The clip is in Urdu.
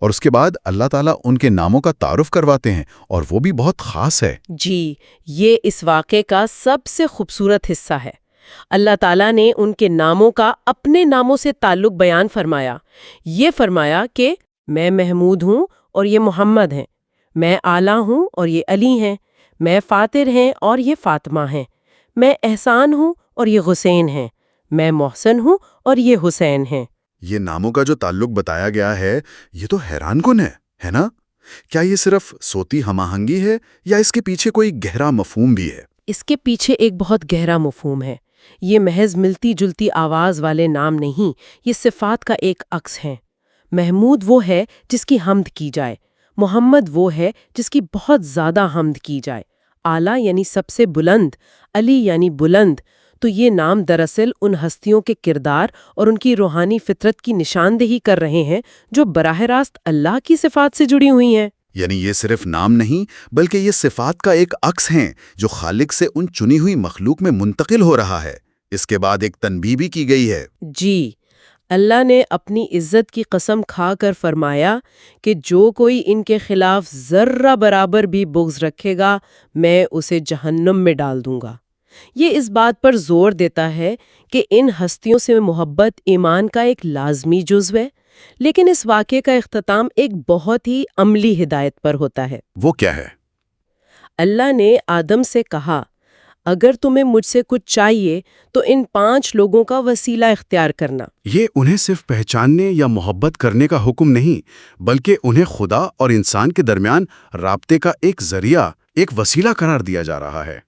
اور اس کے بعد اللہ تعالیٰ ان کے ناموں کا تعارف کرواتے ہیں، اور وہ بھی بہت خاص ہے۔ جی، یہ اس واقعے کا سب سے خوبصورت حصہ ہے۔ اللہ تعالیٰ نے ان کے ناموں کا اپنے ناموں سے تعلق بیان فرمایا۔ یہ فرمایا کہ میں محمود ہوں اور یہ محمد ہیں، میں اعلیٰ ہوں اور یہ علی ہیں، میں فاطر ہیں اور یہ فاطمہ ہیں، میں احسان ہوں اور یہ حسین ہیں، میں محسن ہوں اور یہ حسین ہیں۔ یہ ناموں کا جو تعلق بتایا گیا ہے یہ تو حیران کن ہے نا؟ کیا یہ صرف صوتی ہم آہنگی ہے یا اس کے پیچھے کوئی گہرا مفہوم بھی ہے؟ اس کے پیچھے ایک بہت گہرا مفہوم ہے۔ یہ محض ملتی جلتی آواز والے نام نہیں، یہ صفات کا ایک عکس ہیں۔ محمود وہ ہے جس کی حمد کی جائے، محمد وہ ہے جس کی بہت زیادہ حمد کی جائے، اعلیٰ یعنی سب سے بلند، علی یعنی بلند۔ تو یہ نام دراصل ان ہستیوں کے کردار اور ان کی روحانی فطرت کی نشاندہی کر رہے ہیں جو براہ راست اللہ کی صفات سے جڑی ہوئی ہیں۔ یعنی یہ صرف نام نہیں بلکہ یہ صفات کا ایک عکس ہیں جو خالق سے ان چنی ہوئی مخلوق میں منتقل ہو رہا ہے۔ اس کے بعد ایک تنبیہ بھی کی گئی ہے۔ جی، اللہ نے اپنی عزت کی قسم کھا کر فرمایا کہ جو کوئی ان کے خلاف ذرہ برابر بھی بغض رکھے گا میں اسے جہنم میں ڈال دوں گا۔ یہ اس بات پر زور دیتا ہے کہ ان ہستیوں سے محبت ایمان کا ایک لازمی جزو ہے، لیکن اس واقعے کا اختتام ایک بہت ہی عملی ہدایت پر ہوتا ہے۔ وہ کیا ہے؟ اللہ نے آدم سے کہا، اگر تمہیں مجھ سے کچھ چاہیے تو ان 5 لوگوں کا وسیلہ اختیار کرنا۔ یہ انہیں صرف پہچاننے یا محبت کرنے کا حکم نہیں، بلکہ انہیں خدا اور انسان کے درمیان رابطے کا ایک ذریعہ، ایک وسیلہ قرار دیا جا رہا ہے۔